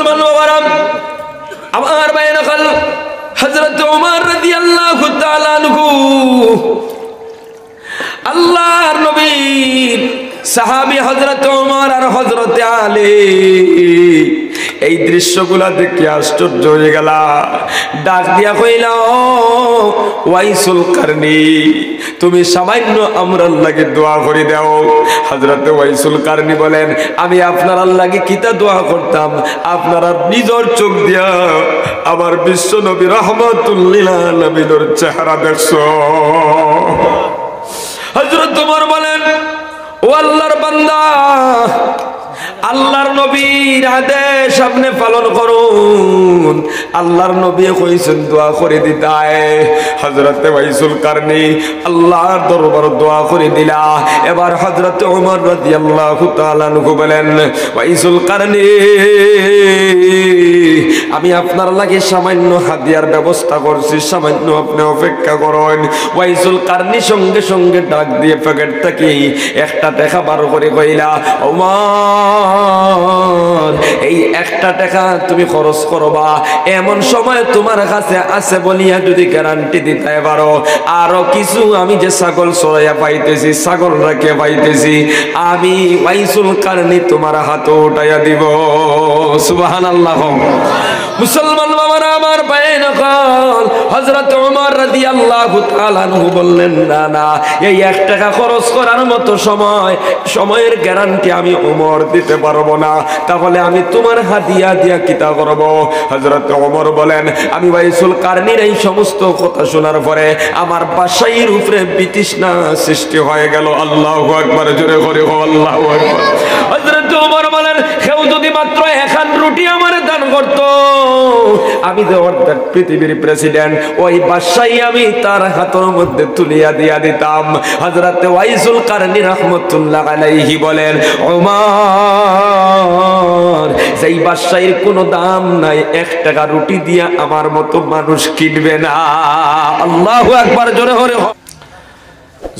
মুসলমান বাবারা, আমার ভাইয়েরা, হযরত ওমর রাদিয়াল্লাহু তাআলা আনহু আল্লাহর নবীর সাহাবী হযরত ওমর আর হযরত আলী এই দৃশ্যগুলা দেখে আশ্চর্য হয়ে গেল। ডাক দিয়া কইল, ওয়াইসুল কারনি, তুমি সামান্য আমরা আল্লাহকে দোয়া করে দাও। হযরত ওয়াইসুল কারনি বলেন, আমি আপনার আল্লাহকে কিতা দোয়া করতাম, আপনারা নিজের চোখ দিয়া আমার বিশ্ব নবী রাহমাতুল লিল আলামিনের চেহারা দেখছো। হযরত ওমর বলেন, ও আল্লাহর বান্দা, আল্লাহর নবীর আদেশ আপনি পালন করুন। আল্লাহর নবী কইছেন দোয়া করে দিতায়। হযরত ওয়াইসুল কারনি আল্লাহর দরবার দোয়া করে দিলা। এবার হযরত ওমর রাদিয়াল্লাহু তাআলা আনহু বলেন, ওয়াইসুল কারনি, আমি আপনার লাগে সামান্য হাদিয়ার ব্যবস্থা করছি, সামান্য আপনি অপেক্ষা করুন। ওয়াইসুল কারনি সঙ্গে সঙ্গে ডাক দিয়ে পকেট থেকে একটা টাকা বার করে কইলা, ওমর, এই একটা টাকা তুমি খরচ করবা, এমন সময় তোমার কাছে আছে বলিয়া যদি গ্যারান্টি দিতে পারো, আরো কিছু আমি যে ছাগল চড়াইয়া পাইতেছি, ছাগল রাখিয়া পাইতেছি, আমি ওয়াইসুল কারনি তোমার হাতে উঠাইয়া দিব। সুবহানাল্লাহ। মুসলমান বাবারা, আমার ভাইয়ের নকল, হযরত ওমর রাদিয়াল্লাহু তাআলা আনহু বললেন, না না, এই 1 টাকা খরচ করার মতো সময়ের গ্যারান্টি আমি ওমর দিতে পারবো না, তাহলে আমি তোমার হাদিয়া দিয়া কিতা করব? হযরত ওমর বলেন, আমি ওয়াইসুল কারনির এই সমস্ত কথা শোনার পরে আমার বাসাইয়ের উপরে বিতৃষ্ণা সৃষ্টি হয়ে গেল। আল্লাহু আকবার, জোরে করে আল্লাহু আকবার। হযরত ওমর বলেন, কেউ যদি মাত্র 1 রুটি আমার দান করত, আমি যে অর্ধেক পৃথিবীর প্রেসিডেন্ট, ওই বাদশাহী আমি তার হাতের মধ্যে তুলিয়া দিয়া দিতাম। হযরত ওয়াইসুল কারনি রাহমাতুল্লাহ আলাইহি বলেন, ওমর, যেই বাদশাহীর কোনো দাম নাই, 1 টাকা রুটি দিয়া আমার মতো মানুষ কিনবে না। আল্লাহু আকবার, জোরে করে।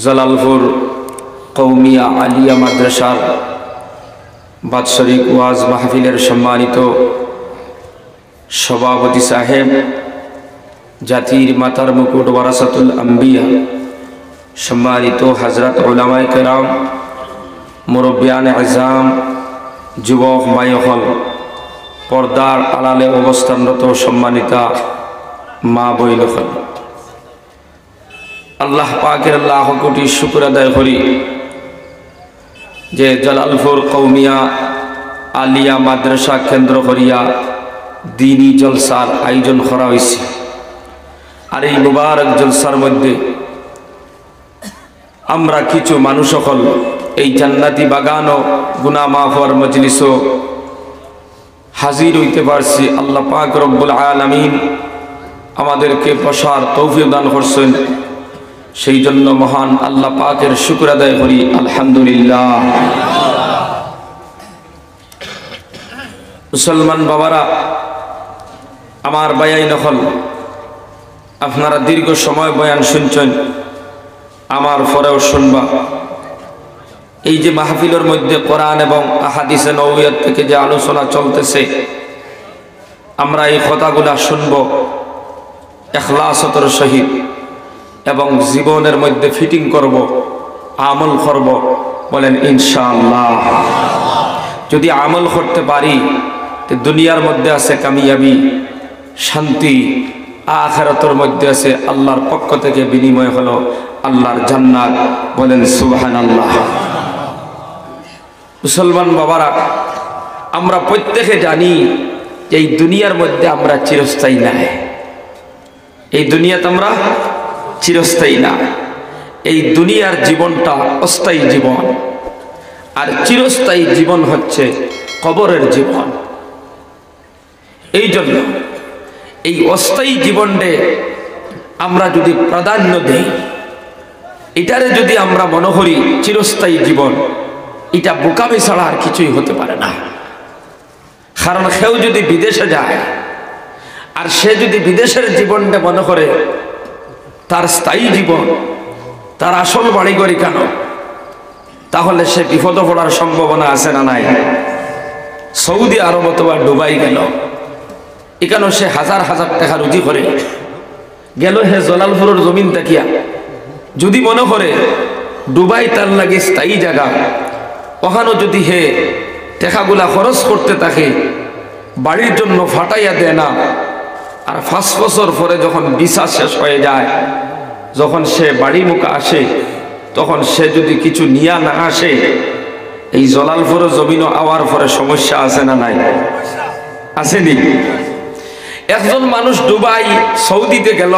জালালপুর কওমিয়া আলিয়া মাদ্রাসার বাৎসরিক ওয়াজ মাহফিলের সম্মানিত সভাপতি সাহেব, জাতির মাতার মুকুট ওয়ারাসাতুল আম্বিয়া, সম্মানিত হযরত উলামায়ে কেরাম, মুরব্বিয়ানে আযম, যুবক ভাইহল, পর্দার আড়ালে অবস্থানরত সম্মানিতা মা বইনহল, আল্লাহ পাকের লাখ কোটি শুকর আদায় করি যে জালালপুর কওমিয়া আলিয়া মাদ্রাসা কেন্দ্র করিয়া দিনী জলসার আয়োজন করা হয়েছে। আর এই মুবারক জলসার মধ্যে আমরা কিছু মানুষ সকল এই জান্নাতি বাগান ও গুনাহ মাফ হওয়ার মজলিসও হাজির হইতে পারছি। আল্লাহ পাক রব্বুল আলামিন আমাদেরকে বসার তৌফিক দান করছেন, সেই জন্য মহান আল্লাহ পাকের শুকর আদায় করি, আলহামদুলিল্লাহ। মুসলমান বাবারা, আমার ভাই নকল, আপনারা দীর্ঘ সময় বয়ান শুনছেন, আমার পরেও শুনবা। এই যে মাহফিলের মধ্যে কোরআন এবং আহাদিসে নববিয়ত থেকে যে আলোচনা চলতেছে, আমরা এই কথাগুলা শুনব ইখলাসের সহিত এবং জীবনের মধ্যে ফিটিং করব, আমল করব। বলেন ইনশাআল্লাহ। যদি আমল করতে পারি তো দুনিয়ার মধ্যে আছে কামিয়াবি, শান্তি, আখিরাতের মধ্যে আছে আল্লাহর পক্ষ থেকে বিনিময় হলো আল্লাহর জান্নাত। বলেন সুবহানাল্লাহ। মুসলমান বাবারা, আমরা প্রত্যেকে জানি যে এই দুনিয়ার মধ্যে আমরা চিরস্থায়ী না। এই দুনিয়াতে আমরা চিরস্থায়ী না। এই দুনিয়ার জীবনটা অস্থায়ী জীবন, আর চিরস্থায়ী জীবন হচ্ছে কবরের জীবন। এই জন্য এই অস্থায়ী জীবনে আমরা যদি প্রাধান্য দেই, এটারে যদি আমরা মনে করি চিরস্থায়ী জীবন, এটা বোকামি ছাড়া আর কিছুই হতে পারে না। কারণ কেউ যদি বিদেশে যায় আর সে যদি বিদেশের জীবনটা মনে করে তার স্থায়ী জীবন, তার আসল বাড়িঘড়ি কেন, তাহলে সে বিপদে পড়ার সম্ভাবনা আছে না নাই? সৌদি আরব অথবা দুবাই গেল, এখানে সে হাজার হাজার টাকা রুজি করে গেল হে জলালপুরের জমিন তাকিয়া যদি মনে করে দুবাই তার লাগে স্থায়ী জায়গা, ওখানেও যদি হে টাকাগুলা খরচ করতে থাকে, বাড়ির জন্য ফাটাইয়া দেয় না, আর 5 বছর পরে যখন ভিসা শেষ হয়ে যায়, যখন সে বাড়ি মুখে আসে, তখন সে যদি কিছু নিয়া না আসে, এই জলালপুরের জমিনও আওয়ার পরে সমস্যা আছে না নাই? আসেনি? একজন মানুষ দুবাই সৌদিতে গেল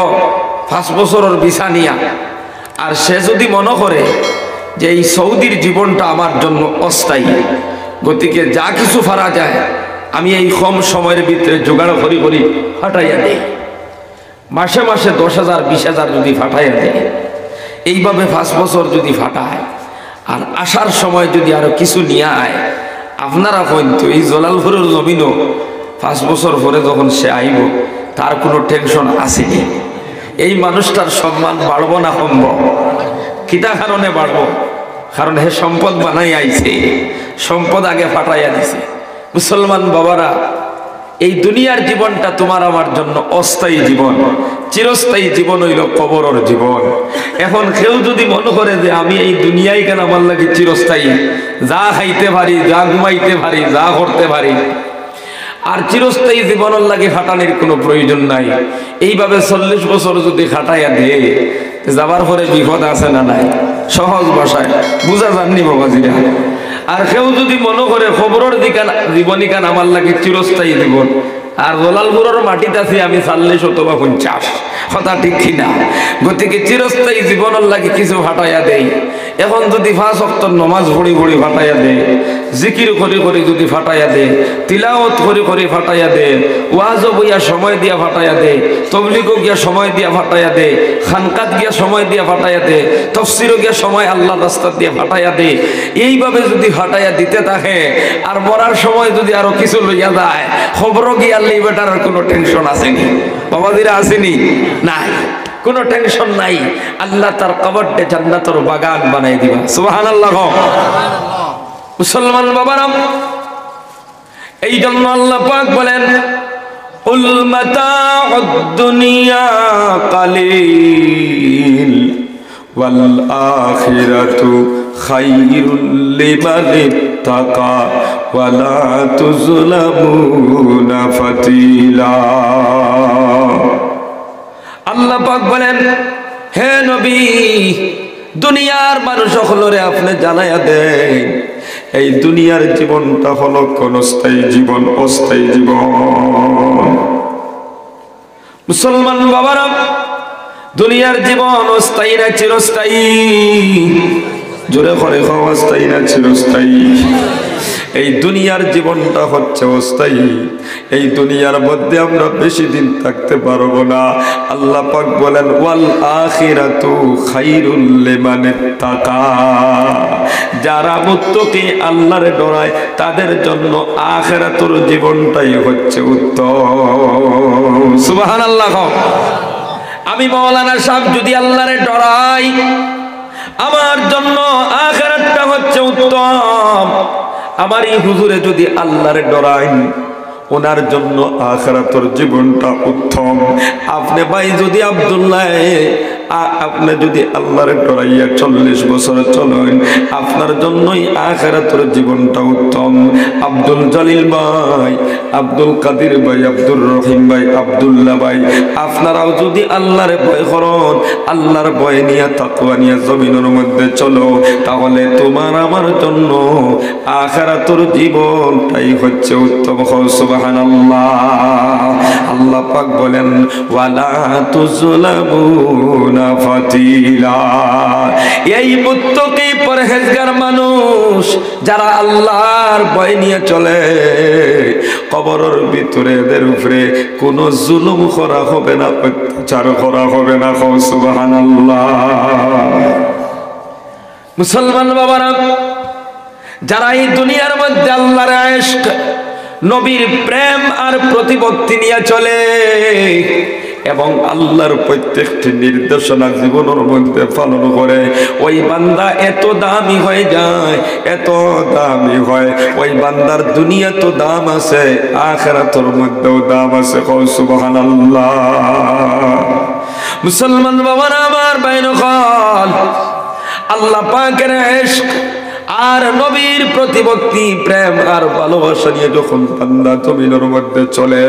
5 বছরের ভিসা নিয়া, আর সে যদি মনে করে যে এই সৌদির জীবনটা আমার জন্য অস্থায়ী, গতিকে যা কিছু ফারা যায় আমি এই কম সময়ের ভিতরে জোগাড় করি করি ফাটাইয়া দেই, মাসে মাসে 10,000 20,000 যদি ফাটাইয়া দেয়, এইভাবে 5 বছর যদি ফাটায়, আর আসার সময় যদি আরো কিছু নিয়ে আয়, আপনারা কিন্তু এই জলালপুরের জমিনও 5 বছর পরে যখন সে আইব, তার কোনো টেনশন আসেনি। এই মানুষটার সম্মান বাড়বো না কমব? কিতা কারণে বাড়বো? কারণ হে সম্পদ বানাই আইছে, সম্পদ আগে ফাটাইয়া দিছে। মুসলমান বাবারা, এই দুনিয়ার জীবনটা তোমার আমার জন্য অস্থায়ী জীবন, চিরস্থায়ী জীবন হইল কবরের জীবন। এখন কেউ যদি মনে করে যে আমি এই দুনিয়ায় কেন আমার লাগে চিরস্থায়ী, যা খাইতে পারি, যা ঘুমাইতে পারি, যা করতে পারি, আর চিরস্থায়ী জীবনের লাগে খাটানোর কোনো প্রয়োজন নাই, এইভাবে 40 বছর যদি খাটাইয়া দে, যাবার পরে বিপদ আছে না নাই? সহজ ভাষায় বুঝা যাননি বাবাজিরা? আর কেউ যদি মনে করে খবরের দিকান জীবনী কান আমার লাগে চিরস্থায়ী জীবন, আর জলালপুরের মাটিতে আছি আমি 40 অথবা 50, কথা ঠিক কিনা? গতিকে চিরস্থায়ী জীবনের লাগে কিছু ফাটাইয়া দেই। এখন যদি 5 ওয়াক্ত নমাজ পড়ি পড়ি ফাটাইয়া দে, জিকির করি করি যদি ফাটাইয়া দে, তিলাওয়াত করি করি ফাটাইয়া দে, ওয়াজ বইয়া সময় দিয়া ফাটাইয়া দে, তবলিগো গিয়া সময় দিয়া ফাটাইয়া দে, খানকাত গিয়া সময় দিয়া ফাটাইয়া দে, তাফসীরও গিয়া সময় আল্লাহর রাস্তা দিয়া ফাটাইয়া দে, এইভাবে যদি ফাটাইয়া দিতে থাকে, আর মরার সময় যদি আরো কিছু লইয়া যায়, খবরও গিয়া বেটার কোনো টেনশন আসেনি বাবাজিরা? আসেনি? নাই, কোনো টেনশন নাই। আল্লাহ তার কবরটা জান্নাতের বাগান বানাই দিবা। সুবহানাল্লাহ। মুসলমান বাবারা, এই জন্য আল্লাহ পাক বলেন, উল মাতাউদ দুনিয়া কালিল ওয়াল আখিরাতু খায়রুল লিমান ইত্তাকা ওয়ালা তুযলামুনা ফাতিলা। আল্লাহ পাক বলেন, হে নবী, দুনিয়ার মানুষ সকলরে আপনি জানাইয়া দেন, এই দুনিয়ার জীবনটা হলো ক্ষণস্থায়ী জীবন, অস্থায়ী জীবন। মুসলমান বাবারা, দুনিয়ার জীবন অস্থায়ী না চিরস্থায়ী? জোরে করে খাও, অস্থায়ী না চিরস্থায়ী? এই দুনিয়ার জীবনটা হচ্ছে অস্থায়ী। এই দুনিয়ার মধ্যে আমরা বেশি দিন থাকতে পারবো না। আল্লাহ পাক বলেন, ওয়াল আখিরাতু খায়রুল লিমান ইত্তাকা। যারা মুত্তাকি, আল্লাহর ডরায়, তাদের জন্য আখিরাতুর জীবনটাই হচ্ছে উত্তম। সুবহানাল্লাহ। আমি মাওলানা সাহেব যদি আল্লাহরে ডরাই, আমার জন্য আখিরাতটা হচ্ছে উত্তম। আমার এই হুজুরে যদি আল্লাহরে ডরাই, ওনার জন্য আখিরাতের জীবনটা উত্তম। আপনি ভাই যদি আব্দুল্লাহ, আপনি যদি আল্লাহরে ডরাইয়া 40 বছর চলেন, আপনার জন্যই আখিরাতের জীবনটা উত্তম। আব্দুল জলিল ভাই, আব্দুল কাদির ভাই, আব্দুর রহিম ভাই, আব্দুল্লাহ ভাই, আপনারাও যদি আল্লাহরে ভয় করেন, আল্লাহর ভয় নিয়ে তাকওয়া নিয়ে জমিনের মধ্যে চলো, তাহলে তোমার আমার জন্য আখিরাতের জীবনটাই হচ্ছে উত্তম। সুবহানাল্লাহ। আল্লাহ পাক বলেন, ওয়ালা তুযলামুনা ফাতিলা। এই মুত্তাকি পরহেজগার মানুষ যারা আল্লাহর ভয় নিয়ে চলে, কবরের ভিতরে এদের উপরে কোনো জুলুম করা হবে না, অত্যাচার করা হবে না। সুবহানাল্লাহ। মুসলমান বাবারা, যারা এই দুনিয়ার মধ্যে আল্লাহর ইশক, নবীর প্রেম আর প্রতিপত্তি নিয়ে চলে, এবং আল্লাহর প্রত্যেকটি নির্দেশনা জীবনের মধ্যে পালন করে, ওই বান্দা এত দামি হয়ে যায়, এত দামি হয়। ওই বান্দার দুনিয়া তো দাম আছে, আখিরাতের মধ্যেও দাম আছে। সুবহানাল্লাহ। মুসলমান বাবারা আমার বাইরে কল, আল্লাহ পাকের ইশক আর নবীর প্রতিভক্তি প্রেম আর ভালোবাসা নিয়ে যখন বান্দা জমিনের মধ্যে চলে,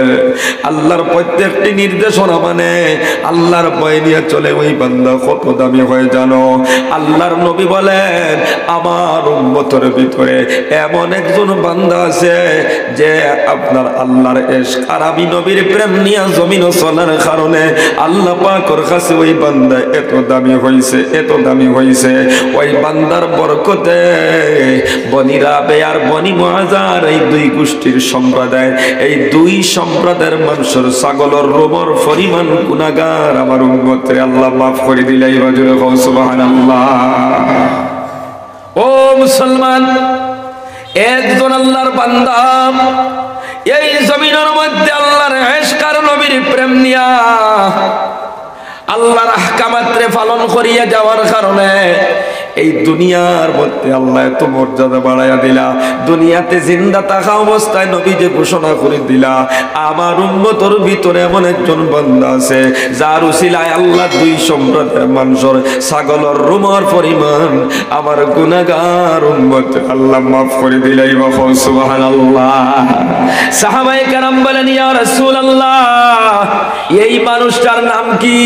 আল্লাহর প্রত্যেকটি নির্দেশনা মানে, আল্লাহর ভয় নিয়ে চলে, ওই বান্দা কত দামি হয় জানো? আল্লাহর নবী বলেন, আমার উম্মতের ভিতরে এমন একজন বান্দা আছে যে আপনার আল্লাহর ইশক আর আমি নবীর প্রেম নিয়ে জমিনে চলার কারণে আল্লাহ পাকের কাছে ওই বান্দা এত দামি হইছে, এত দামি হইছে। ওই বান্দার বরকতে বনি রাবে আর বনি মুআযার এই দুই গোষ্ঠীর সম্প্রদায়, এই দুই সম্প্রদায়ের মানুষের ছাগলের রোমর পরিমাণ গুনাহগার আমার উম্মতরে আল্লাহ মাফ করে দিলাই। রাজুল সুবহানাল্লাহ। ও মুসলমান, একজন আল্লাহর বান্দা এই জমিনের মধ্যে আল্লাহর ইশক আর নবীর প্রেম নিয়া আল্লাহর আহকামাত্রে পালন করিয়া যাওয়ার কারণে এই দুনিয়ার মধ্যে আল্লাহ এত মর্যাদা বাড়াইয়া দিলা। দুনিয়াতে জিন্দা থাকা অবস্থায় নবী যে ঘোষণা করে দিলা, আমার উম্মতের ভিতরে এমন একজন বান্দা আছে যার উসিলায় আল্লাহ দুই সম্প্রদায়ের মানুষের ছাগলের রুমার পরিমাণ আমার গুনাহগার উম্মত আল্লাহ মাফ করে দিলাই। সুবহানাল্লাহ। সাহাবায়ে কেরাম বলেন, ইয়া রাসূলুল্লাহ, এই মানুষটার নাম কি?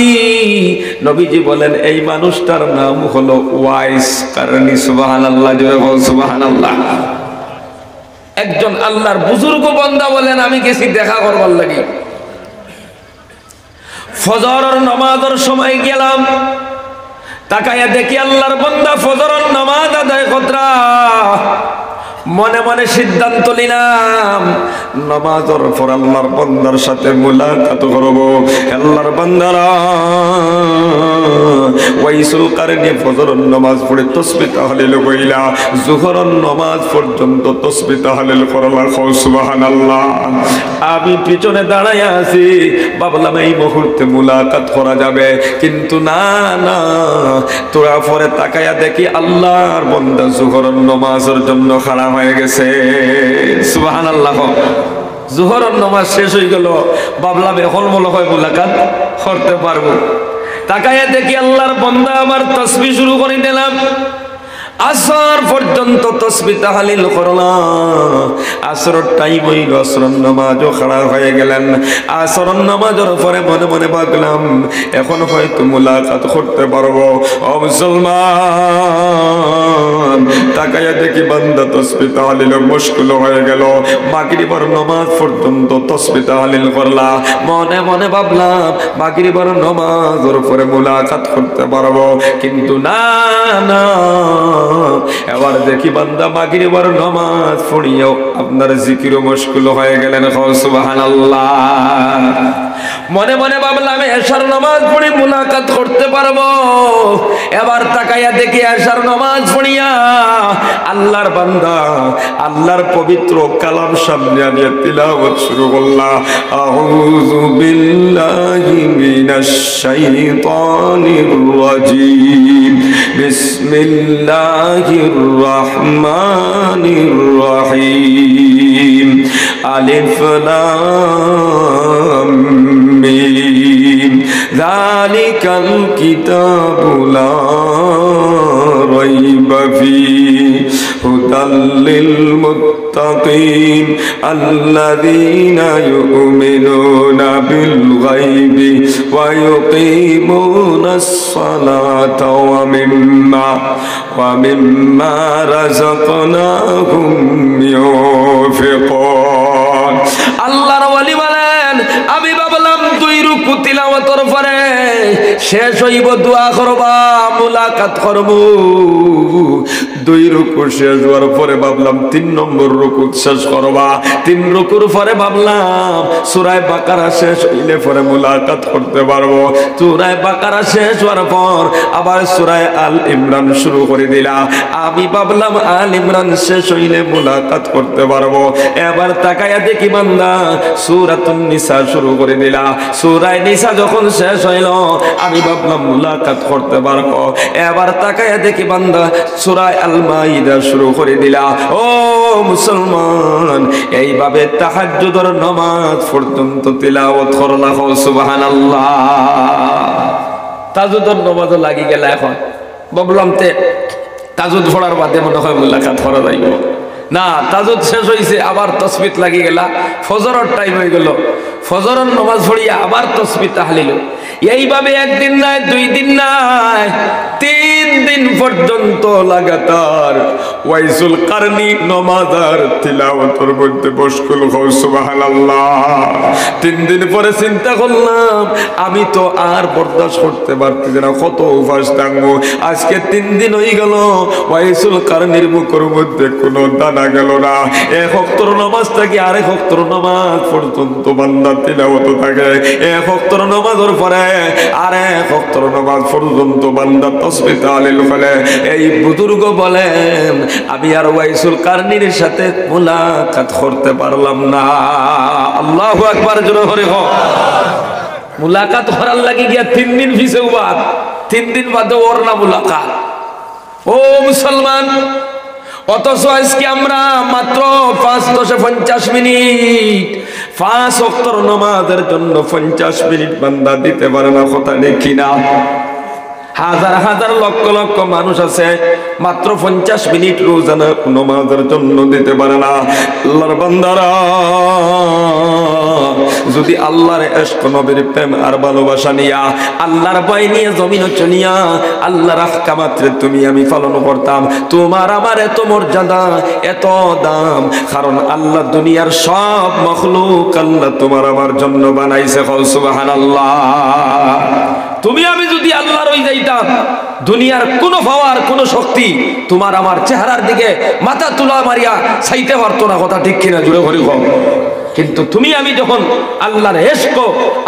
নবীজি বলেন, এই মানুষটার নাম হলো ওয়াইস কারণী। সুবহানাল্লাহ, জোরে বল সুবহানাল্লাহ। একজন আল্লাহর বুজুর্গ বান্দা বলেন, আমি গেছি দেখা করবার লাগি, ফজরের নামাজের সময় গেলাম, তাকায়া দেখি আল্লাহর বান্দা ফজরের নামাজ আদায় কতরা। মনে মনে সিদ্ধান্ত নিলাম, নামাজের পর আল্লাহর বান্দার সাথে মুলাকাত করব। আল্লাহর বান্দারা ওয়াইসুল কারণী ফজরের নামাজ পড়ে তাসবিহ তাহলিল কইলা, যোহরের নামাজ পর্যন্ত তাসবিহ তাহলিল করলা। সুবহানাল্লাহ। আমি পিছনে দাঁড়াইয়া আছি, ভাবলাম এই মুহূর্তে মুলাকাত করা যাবে, কিন্তু না না, তোরা পরে তাকায়া দেখি আল্লাহর বান্দা যোহরের নামাজের জন্য খাড়া হয়ে গেছে। সুবহানাল্লাহ। যোহরের নামাজ শেষ হয়ে গেল, ভাবলাম এখন মনে হয় মুলাকাত করতে পারবো। তাকায়া দেখি আল্লাহর বান্দা আমার তাসবিহ শুরু করে দিলাম। আসর পর্যন্ত তাসবিহ তাহলিল করলাম। আসরের টাইম হইল, আসরের নামাজও খাড়া হয়ে গেলেন। আসরের নামাজের পরে মনে মনে ভাবলাম এখন হয়তো মুলাকাত করতে পারবো। ও মুসলমান, তাকায়া দেখি বান্দা তাসবিহ তাহলিল মুশকিল হয়ে গেল। মাগরিবের নামাজ পর্যন্ত তাসবিহ তাহলিল করলা। মনে মনে ভাবলাম মাগরিবের নামাজের পরে মুলাকাত করতে পারবো, কিন্তু না না, এবার দেখি বান্দা মাগরিবের নামাজ পড়িয়াও আপনার জিকিরও মুশকিল হয়ে গেলেন। সুবহানাল্লাহ। মনে মনে ভাবলাম এশার নামাজ পড়ি মুলাকাত করতে পারবো। এবার তাকাইয়া দেখি এশার নামাজ পড়িয়া আল্লাহর বান্দা আল্লাহর পবিত্র কালাম সামনে আনিয়ে তিলাওয়াত শুরু করলা। আউযু বিল্লাহি মিনাশ শাইতানির রাজীম, বিসমিল্লাহির রহমানির রহিম, আলিফ লাম মিম, যালিকাল কিতাবু লা রাইবা ফীহি, হুদাল লিল মুত্তাকিন আল্লাযীনা ইউমিনুনা বিল গায়বি ওয়া ইউকিমুনাস সালাতা ওয়া মিম্মা রাযাকনাহুম ইউনফিকুন। আল্লাহর ওয়ালি বলেন, আমি ভাবলাম দুই রুকু তিলাওয়াতের পরে শেষ হইব, দোয়া করবা, মুলাকাত করব। দুই রুকু শেষ হওয়ার পরে ভাবলাম 3 নম্বর রুকু শেষ করবা। 3 রুকুর পরে ভাবলাম সূরা বাকারা শেষ হইলে পরে মুলাকাত করতে পারবো। সূরা বাকারা শেষ হওয়ার পর আবার সূরা আল ইমরান শুরু করে দিলাম। আমি ভাবলাম আল ইমরান শেষ হইলে মুলাকাত করতে পারবো। এবার তাকায়া দেখি বান্দা সূরাতুন নিসা শুরু করে দিলা। সূরা নিসা যখন শেষ হইল আমি ভাবলাম মুলাকাত করতে পারবো। এবার তাকায়া দেখি বান্দা সূরা আল মাইদা শুরু করে দিলা। ও মুসলমান, এইভাবে তাহাজ্জুদের নামাজ পর্যন্ত তিলাওয়াত করলা। সুবহানাল্লাহ। তাহাজ্জুদের নামাজ লাগি গেল। এখন ভাবলাম তাহাজ্জুদ পড়ার বাদে মনে হয় মুলাকাত করা যাইব না। তাহাজ্জুদ শেষ হইছে আবার তাসবিহ লাগি গেলা। ফজরের টাইম হয়ে গেল। ফজরের নামাজ পড়িয়া আবার তাসবিহ তাহলিল। এইভাবে একদিন নাই, 2 দিন নাই, 3 দিন পর্যন্ত লাগাতার ওয়াইসুল কারনি নামাজ আর তিলাওয়াতের মধ্যে মশগুল হও। সুবহানাল্লাহ। 3 দিন পরে চিন্তা করলাম আমি তো আর বরদাস্ত করতে পারতেছি না, কত উপাস থাকবো। আজকে 3 দিন হয়ে গেল ওয়াইসুল কারনির মুখের মধ্যে কোনো দানা গেল না। 1 ওয়াক্তের নামাজ থেকে আরেক ওয়াক্তের নামাজ পর্যন্ত বান্দা তিলাওয়াত থাকে। 1 ওয়াক্তের নামাজের পরে আরেক ওয়াক্তের নামাজ পর্যন্ত বান্দা তাসবিহ তাহলিল করে। এই বুজুর্গ বলেন আমি আর ওয়াইসুল কারনির সাথে মুলাকাত করতে পারলাম না। আল্লাহু আকবার। জোরে করে হোক। মুলাকাত করার লাগি গিয়া 3 দিন পিছেও বাদ, 3 দিন বাদে ওর না মুলাকাত। ও মুসলমান, অথচ আজকে আমরা মাত্র 5-10-50 মিনিট 5 ওয়াক্তের নামাজের জন্য 50 মিনিট বান্দা দিতে পারে না। কথা দেখি না? হাজার হাজার লক্ষ লক্ষ মানুষ আছে মাত্র 50 মিনিট রোজানা নামাজের জন্য দিতে পারে না। আল্লাহর বান্দারা যদি আল্লাহর ইশক, নবীর প্রেম আর ভালোবাসা নিয়া, আল্লাহর ভয় নিয়ে জমিন চলিয়া আল্লাহর আহকামাত তুমি আমি পালন করতাম, তোমার আমার এত মর্যাদা, এত দাম। কারণ আল্লাহ দুনিয়ার সব মখলুক আল্লাহ তোমার আমার জন্য বানাইছে। সুবহানাল্লাহ। তুমি আমি যদি আল্লাহর হয়ে যাইতাম, দুনিয়ার কোনো পাওয়ার কোনো শক্তি তোমার আমার চেহারার দিকে মাথা তুলা মারিয়া চাইতে পারতো না। কথা ঠিক কিনা? জুড়ে ভরি কম। কিন্তু তুমি আমি যখন আল্লাহর ইশক,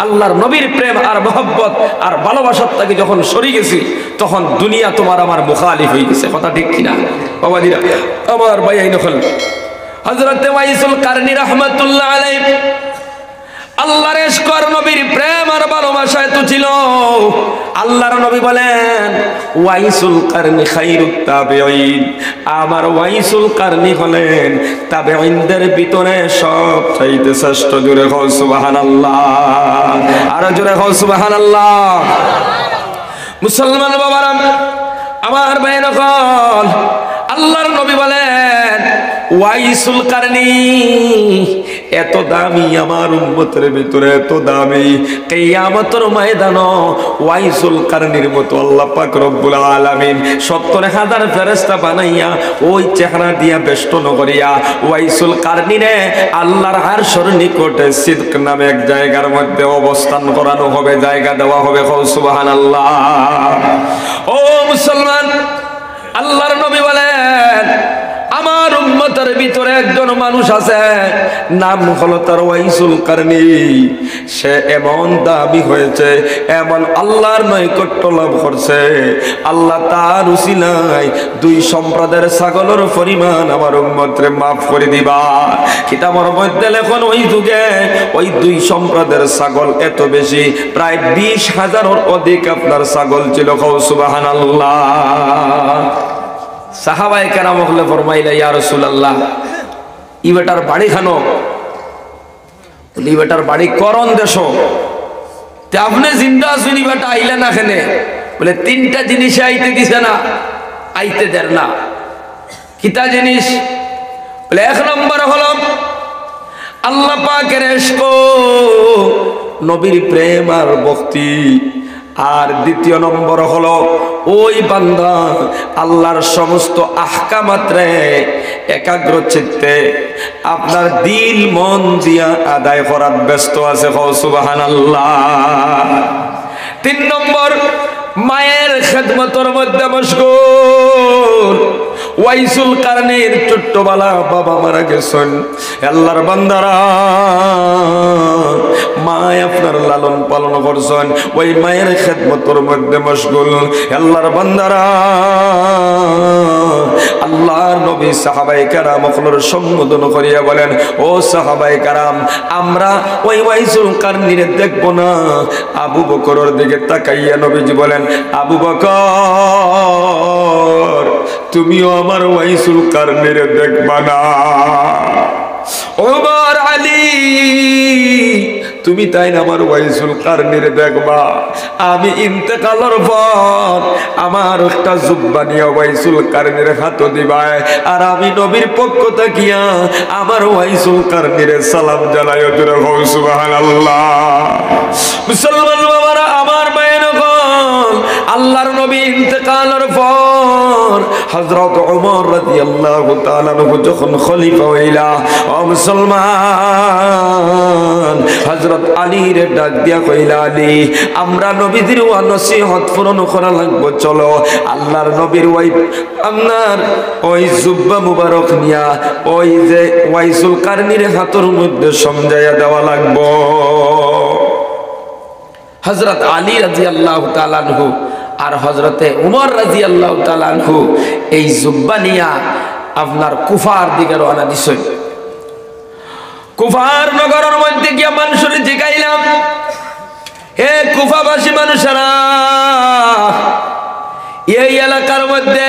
আল্লাহর নবীর প্রেম আর মহব্বত আর ভালোবাসার থেকে যখন সরে গেছি, তখন দুনিয়া তোমার আমার মুখালিফ হয়ে গেছে। কথা ঠিক কিনা? বাবাজিরা আমার ভাই নখল হযরত ওয়াইসুল কারনি রাহমাতুল্লাহ আলাইহি আল্লাহর ইশক আর নবীর প্রেম আর ভালোবাসা এত ছিল। আল্লাহর নবী বলেন ওয়াইসুল কারনি খায়রুত তাবিঈন। আমার ওয়াইসুল কারনি হলেন তাবিঈনদের ভিতরে সবচাইতে শ্রেষ্ঠ। জোরে হও সুবহানাল্লাহ। আর জোরে হও সুবহানাল্লাহ। মুসলমান বাবারা, আমার ভাইরা, আল্লাহর নবী বলেন ওয়াইসুল কারনি এত দামি, আমার উম্মতের ভিতরে এত দামি, কিয়ামতের ময়দানে ওয়াইসুল কারনির মতো আল্লাহ পাক রব্বুল আলামিন 70,000 ফেরেশতা বানাইয়া ওই চেহারা দিয়া বেষ্টন করিয়া ওয়াইসুল কারনিরে আল্লাহর আরশের নিকটে সিদক নামে এক জায়গার মধ্যে অবস্থান করানো হবে, জায়গা দেওয়া হবে। সুবহানাল্লাহ। ও মুসলমান, আল্লাহর নবী বলেন আমার উম্মতের ভিতরে একজন মানুষ আছে, নাম হলো তার ওয়াইসুল কারনি। সে এমন দাবি হয়েছে, এমন আল্লাহর নৈকট্য লাভ করছে, আল্লাহ তার উসিলায় 2 সম্প্রদায়ের ছাগলের পরিমাণ আমার উম্মতরে মাফ করে দিবা। কিতাবের মধ্যে লেখন ওই যুগে ওই 2 সম্প্রদায়ের ছাগল এত বেশি, প্রায় 20,000-এর অধিক আপনার ছাগল ছিল। সুবহানাল্লাহ। সাহাবায়ে কেরাম হলে ফরমাইলা ইয়া রাসূলুল্লাহ, ই বেটার বাড়ি খানো, ই বেটার বাড়ি করন দেশ, তে আপনি জিন্দা আছেন, ই বেটা আইলে না খেনে? বলে 3টা জিনিসে আইতে দিছে না, আইতে দেন না। কিতা জিনিস? বলে 1 নম্বর হলো আল্লাহ পাকের ইশক, নবীর প্রেম আর ভক্তি। আর 2 নম্বর হলো ওই বান্দা আল্লাহর সমস্ত আহকামাতে একাগ্র চিত্তে আপনার দিল মন দিয়া আদায় করার ব্যস্ত আছে। সুবহানাল্লাহ। 3 নম্বর মায়ের খেদমতের মধ্যে মশগুল। ওয়াইসুল কারনের ছোট্টবেলা বাবা মারা গেছেন। আল্লাহর বান্দারা, মা আপনার লালন পালন করছেন, ওই মায়ের খেদমতের মধ্যে মশগুল। আল্লাহর বান্দারা, আল্লাহর নবী সাহাবায়ে কেরাম সকলের সম্বোধন করিয়া বলেন, ও সাহাবায়ে কেরাম, আমরা ওই ওয়াইসুল কারনিরে দেখব না। আবু বকরের দিকে তাকাইয়া নবীজি বলেন, আবু বকর, তুমিও আমার ওয়াইসুল কারনিরে দেখবা না। ওমর, আলী, তুমি তাই না আমার ওয়াইসুল কারনিরে দেখবা। আমি ইন্তেকালের পর আমার একটা জুব্বা নিয়ে ওয়াইসুল কারনিরে হাত দিবাই, আর আমি নবীর পক্ষ থাকিয়া আমার ওয়াইসুল কারনিরে সালাম জানাই। সুবহানাল্লাহ। মুসলমান বাবারা, আমার মায়ের গল, আল্লাহর নবী ইন্তেকালের পর হযরত ওমর রাদিয়াল্লাহু তাআলা যখন খলিফা হইলা, ও মুসলমান, হযরত আলীর ডাক দিয়া কইলা, আলী, আমরা নবীদের নসিহত পূরণ করা লাগবো, চলো আল্লাহর নবীর ওই আপনার ওই জুব্বা মুবারক নিয়া ওই যে ওয়াইসুল কারনির হাতের মধ্যে সমঝাইয়া দেওয়া লাগবো। হযরত আলী রাদিয়াল্লাহু তাআলা আনহু আর হযরতে উমর রাদিয়াল্লাহু তাআলা আনহু এই জুব্বা নিয়া আপনার কুফার দিকে রওনা দিছেন। কুফার নগরের মধ্যে গিয়া মানুষের জিগাইলাম, হে কুফাবাসী মানুষেরা, এই এলাকার মধ্যে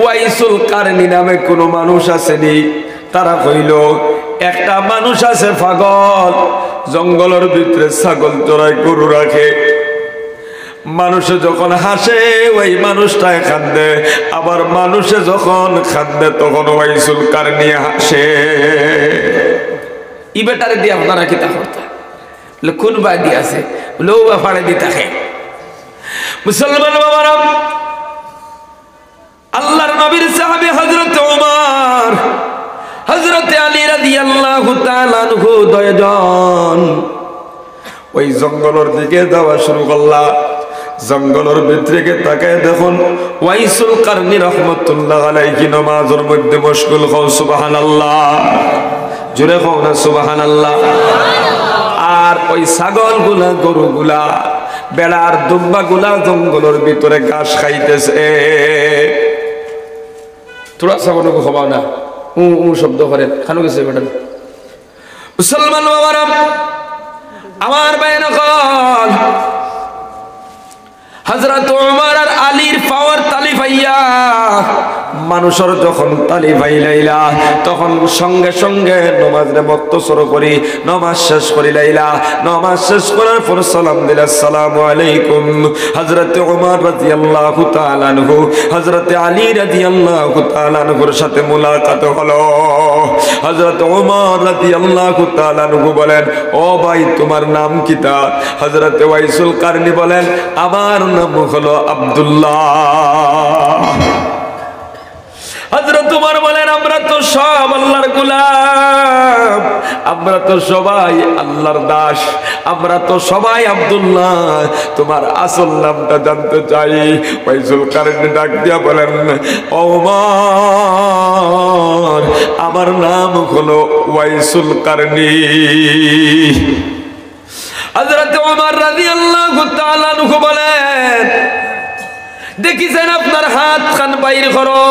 ওয়াইসুল কারনি নামে কোন মানুষ আসেনি? তারা কইল, একটা মানুষ আছে পাগল, জঙ্গলের ভিতরে ছাগল চড়াই, গরু রাখে। মানুষে যখন হাসে ওই মানুষটাই কাঁদে, আবার মানুষে যখন কাঁদে তখন ওয়াইসুল কারনি হাসে। ই বেটারে দিয়ে আপনারা কিতা করতে? কোন বাদি আছে লো বা ফাড়ে দিতে খে। মুসলমান বাবারা, আল্লাহর নবীর সাহাবী হযরত ওমর, হযরত আলী রাদিয়াল্লাহু তাআলা আনহু দুইজন ওই জঙ্গলের দিকে যাওয়া শুরু করলা। জঙ্গলের ভিতরে তাকায় দেখুন ওয়াইসুল কারনি রাহমাতুল্লাহ আলাইহি নামাজের মধ্যে মশগুল। হও সুবহানাল্লাহ, জোরে হও না সুবহানাল্লাহ। আর ওই ছাগলগুলা, গরুগুলা, বেড়ার দুম্বাগুলা জঙ্গলের ভিতরে ঘাস খাইতেছে। তোরা ছাগলকে খাওয়া না, শব্দ করে খানো গেছে বেটা। মুসলমান বাবারা, আমার বাইন কল, হযরত ওমর আর আলীর পাওয়ার তালি পাইয়া মানুষের যখন তালি পাইলাইলা, তখন সঙ্গে সঙ্গে নামাজে মত্তসর করি নামাজ শেষ করি লাইলা। নামাজ শেষ করার পর সালাম দিলা, আসসালামু আলাইকুম। হযরত ওমর রাদিয়াল্লাহু তাআলা আনহু হযরত আলী রাদিয়াল্লাহু তাআলা আনহুর সাথে মুলাকাত হলো। হযরত ওমর রাদিয়াল্লাহু তাআলা আনহু বলেন, ও ভাই, তোমার নাম কি? তা হযরত ওয়াইসুল কারনি বলেন, আমার নাম হলো আব্দুল্লাহ। হযরত ওমর বলেন, আমরা তো সব আল্লাহর গোলাম, আমরা তো সবাই আল্লাহর দাস, আমরা তো সবাই আব্দুল্লাহ, তোমার আসল নামটা জানতে চাই। ওয়াইসুল কারনি ডাক দিয়া বলেন, ওমর, আমার নাম হলো ওয়াইসুল কারনি। হযরত ওমর রাদিয়াল্লাহু তাআলা আনহু বলেন, দেখিছেন আপনার হাত খান বাইর করো।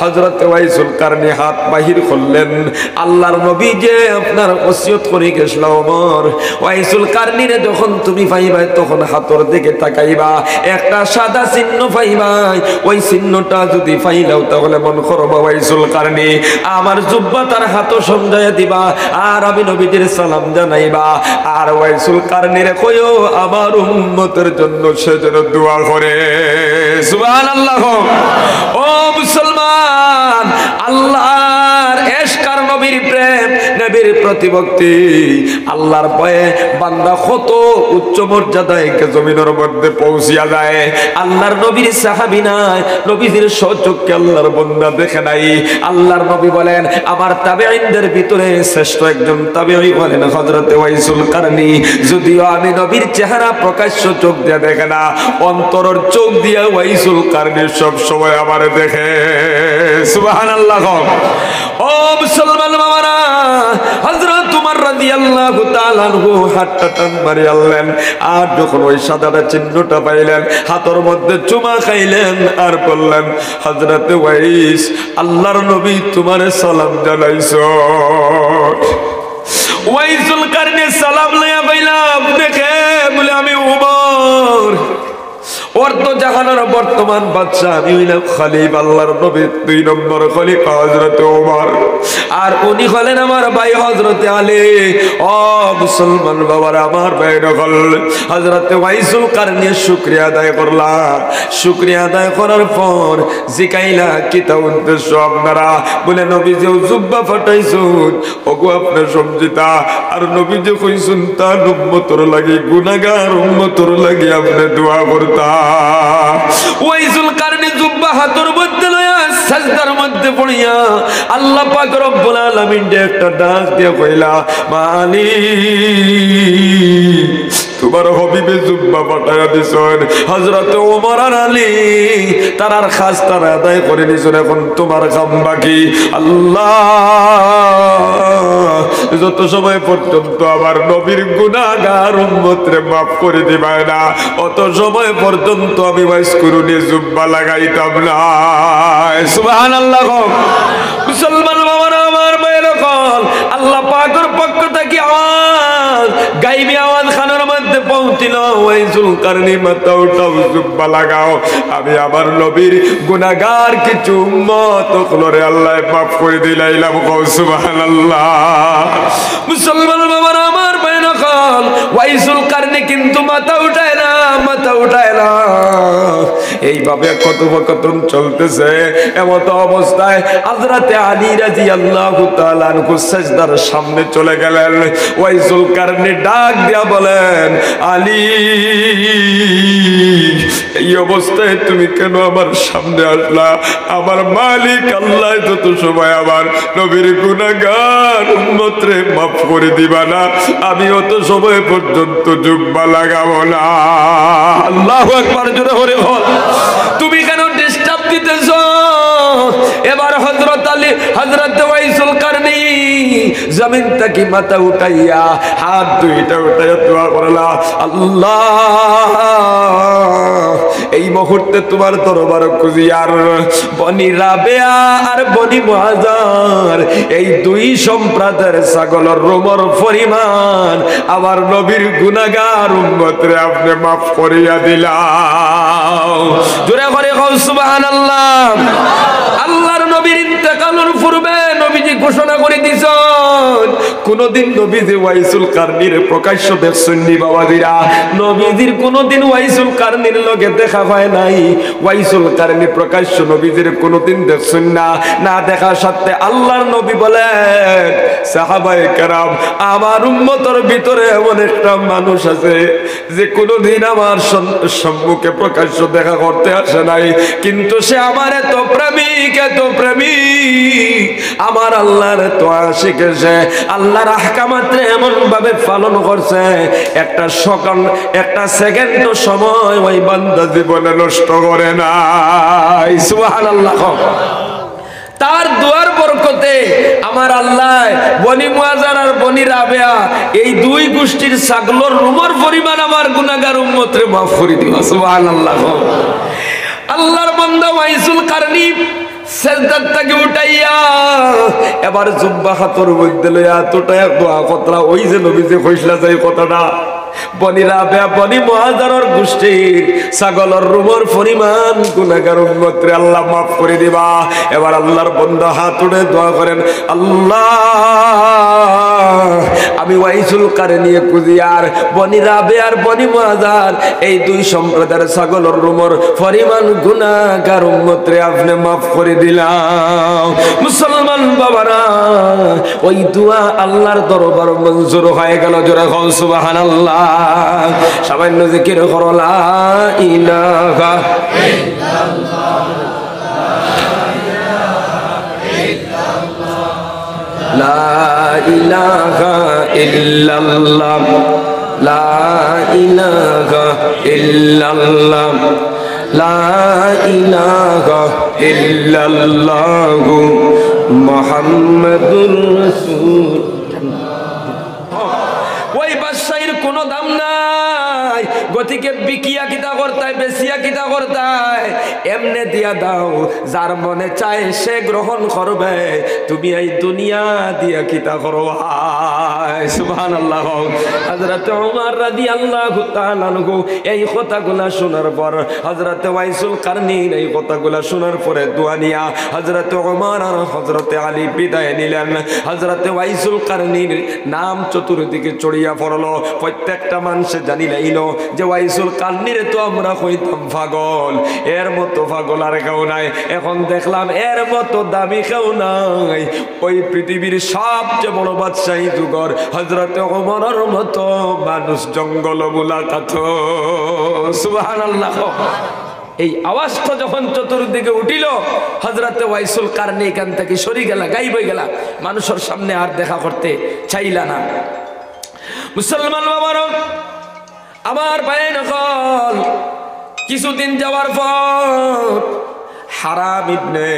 হযরত ওয়াইসুল কারনি হাত বাহির করলেন। আল্লাহর নবী যে আপনার ওসিয়ত করে গেছিল, ওমর, ওয়াইসুল কারনিরে যখন তুমি পাইবাই তখন হাতর দিকে তাকাইবা, একটা সাদা চিহ্ন পাইবাই। ওই চিহ্নটা যদি পাইলাও তাহলে মন করবা ওয়াইসুল কারনি আমার জুব্বা তার হাতও সমঝাইয়া দিবা, আর আমি নবীজির সালাম জানাইবা। আর ওয়াইসুল কারনিরে কইও আমার উম্মতের জন্য সে যেন দোয়া করে। সুবহানাল্লাহ। ও মুসলমান, আল্লাহর ইশক আর নবীর প্রেম, নবীর নবীর প্রতিভক্তি আল্লাহর ভয়ে বান্দা কত উচ্চ মর্যাদায় জমিনের মধ্যে পৌঁছিয়া যায়। আল্লাহর নবীর সাহাবী নাই, নবীজির সচক্ষে আল্লাহর বান্দা দেখে নাই। আল্লাহর নবী বলেন আমার তাবেঈনদের ভিতরে শ্রেষ্ঠ একজন তাবেঈ বলেন হযরত ওয়াইসুল কারনী। যদিও আমি নবীর চেহারা প্রকাশ্য চোখ দিয়ে দেখে না, অন্তরের চোখ দিয়ে ওয়াইসুল কারনী সব সময় আমার দেখে। সুবহানাল্লাহ। ও মুসলমান বাবারা, হযরত উমর রাদিয়াল্লাহু তাআলা আনহু হাতটা টান মারি আনলেন, আর যখন ওই সাদাটা চিহ্নটা পাইলেন হাতের মধ্যে চুমা খাইলেন আর বললেন হযরত ওয়াইস আল্লাহর নবী তোমারে সালাম জানাইছো। ওয়াইসুল কারনী সালাম লইয়া কইলাম দেখে বলে আমি উমর, অর্ধ জাহানের বর্তমান বাদশা আমি হইলাম খলিফা, আল্লাহর নবীর 2 নম্বর খলিফা হযরত ওমর, আর উনি হলেন আমার ভাই হযরত আলী। ও মুসলমান বাবারা, আমার ভাই হল হযরত ওয়াইসুল কারনী শুকরিয়া আদায় করলা। শুকরিয়া আদায় করার পর জিকাইলা কিতা উদ্দেশ্য আপনারা? বলে নবী যে জুব্বা ফাটাইছুন ওগো আপনার সমজিতা, আর নবী যে কইছুন তার উম্মতর লাগি গুনাহগার উম্মতর লাগি আপনি দোয়া করতা। ওয়াইসুল কারনী জুব্বা হাতের মধ্যে লইয়া সাজদার মধ্যে পড়িয়া আল্লাহ পাক রব্বুল আলামিন একটা ডাক দিয়া কইলা মালিক তোমার হবিবে জুব্বা পাঠায়া দিছেন হযরত ওমর আর আলী, তারার খাস তারা আদায় করে দিছেন, এখন তোমার কাম বাকি। আল্লাহ যত সময় পর্যন্ত আমার নবীর গুনাহগার উম্মতরে মাফ করে দিবাই না, অত সময় পর্যন্ত আমি ওয়াইস করুনি জুব্বা লাগাইতাম না। সুবহানাল্লাহ। মুসলমান বাবারা, আমার ভাইয়ের কল আল্লাহ পাকের পক্ষ থেকে আওয়াজ, গাইবি আওয়াজ খানের মধ্যে পৌঁছিল, ওয়াইসুল কারনী মাথা উঠাও জুব্বা লাগাও, আমি আমার নবীর গুনাহগার কিছু উম্মত ওগুলোরে আল্লাহ মাফ করে দিলাইলাম। সুবহানাল্লাহ। মুসলমান বাবারা, আমার ভাইয়ের কল ওয়াইসুল কারনী কিন্তু মাথা উঠায় না, মাথা উঠায় না। এইভাবে কথোপকথন চলতেছে, এমত অবস্থায় হযরত আলী রাদিয়াল্লাহু তাআলা আনহু সিজদার সামনে চলে গেলেন। ওয়াইসুল কারনী ডাক দিয়া বলেন আলী এই অবস্থায় তুমি কেন আমার সামনে আসলা? আমার মালিক আল্লাহ যত সময় আমার নবীর গুনাহগার উম্মতরে মাফ করে দিবা না, আমি অত সময় পর্যন্ত জুব্বা লাগাবো না। আল্লাহু আকবার, জোরে হরে বল। তুমি কেন ডিস্টার্ব দিতেছ? এবার হযরত আলী হযরত ওয়াইসুল কারনী জমিন থেকে মাথা উঠাইয়া হাত দুইটা উঠাইয়া দোয়া করলা, আল্লাহ এই মুহূর্তে তোমার দরবার খুঁজি, আর বনি রাবেয়া আর বনি মুআযার এই 2 সম্প্রদায়ের ছাগলের রোমর পরিমাণ আমার নবীর গুনাহগার উম্মতরে আপনি মাফ করিয়া দিলাম। জোরে করে কও সুবহানাল্লাহ। আল্লাহর নবীর ইন্তেকালের পূর্বে নবীজি ঘোষণা করে দিয়েছেন, কোনদিন নবীজি ওয়াইসুল কারনীর প্রকাশ্য দেখছেন নি বাবাজিরা? নবীজির কোনদিন ওয়াইসুল কারনীর লগে দেখা হয় নাই। ওয়াইসুল কারনী প্রকাশ্য নবীজির কোনদিন দেখছেন না। না দেখার সাথে আল্লাহর নবী বলেন সাহাবায়ে কেরাম, আমার উম্মতের ভিতরে এমন একটা মানুষ আছে যে কোনদিন আমার সম্মুখে প্রকাশ্য দেখা করতে আসে নাই, কিন্তু সে আমার এত প্রেমিক, এত প্রেমিক, আমার আল্লাহর এত আশিক, সে আল্লাহর আহকামাত্রে এমন ভাবে পালন করছে একটা সেকেন্ড, একটা সেকেন্ড সময় ওই বান্দা জীবনে নষ্ট করে নাই। সুবহানাল্লাহ। তার দুয়ার বরকতে আমার আল্লাহ বনি মুআযার আর বনি রাবেয়া এই 2 গোষ্ঠীর ছাগলের রুমর পরিমাণ আমার গুনাহগার উম্মতরে মাফ করে দিও। সুবহানাল্লাহ। আল্লাহর বান্দা ওয়াইসুল কারনী সিজদার থেকে উঠাইয়া এবার জুব্বা হাতের মধ্যে লইয়া তোটায়া দোয়া কতরা, ওই যে নবী যে কইলা যায় কথাটা, বনি রাবেয়া বনি মুহাজিরের গোষ্ঠীর ছাগলের রুমের পরিমাণ গুনাহগার উম্মতরে আল্লাহ মাফ করে দিবা। এবার আল্লাহর বান্দা হাত উঠে দোয়া করেন, আল্লাহ আমি ওয়াইসুল কারনী কুজিয়ার বনি রাবেয়ার বনি মুহাজির এই দুই সম্প্রদায়ের ছাগলের রুমের পরিমাণ গুনাহগার উম্মতরে আপনি মাফ করে দিলাম। মুসলমান বাবারা, ওই দোয়া আল্লাহর দরবার মঞ্জুর হয়ে গেল। জোরে বল সুবহানাল্লাহ। সামান্য জিকির করো লা ইলাহা ইল্লাল্লাহ, লা ইলাহা ইল্লাল্লাহ, লা ইলাহা ইল্লাল্লাহ, লা ইলাহা ইল্লাল্লাহু মুহাম্মাদুর রাসূলুল্লাহ। ওই বাদশাহীর কোনো দাম নাই, গতিকে বিকিয়া কিতা করতায় বেচিয়া কিতা করতায়, এমনে দিয়া দাও যার মনে চায় সে গ্রহণ করবে। তুমি এই দুনিয়া দিয়া কিতা করো। সুবহানাল্লাহ। হযরত ওমর রাদিয়াল্লাহু তাআলা আনহু এই কথাগুলা শোনার পর, হযরত ওয়াইসুল কারনীর এই কথাগুলা শোনার পরে দোয়া নিয়া হযরত ওমর আর হযরত আলী বিদায় নিলেন। হযরত ওয়াইসুল কারনীর নাম চতুর্দিকে ছড়িয়া পড়লো। প্রত্যেকটা মানুষ জানি লাইল যে ওয়াইসুল কারনীর তো আমরা কইতাম পাগল, এর মতো পাগল আর কেউ নাই। এখন দেখলাম এর মতো দামি কেউ নাই। ওই পৃথিবীর সবচেয়ে বড় বাদশাহী যুগর হযরত ওমরের মতো মানুষ জঙ্গল মুলাকাত। সুবহানাল্লাহ। এই আওয়াজটা যখন চতুর্দিকে উঠিল, হযরত ওয়াইসুল কারনী এখান থেকে সরি গেলা, গায়েব হয়ে গেলা, মানুষের সামনে আর দেখা করতে চাইলা না। মুসলমান বাবারা, আমার ভাই নকল, কিছুদিন যাওয়ার পর হারাম ইবনে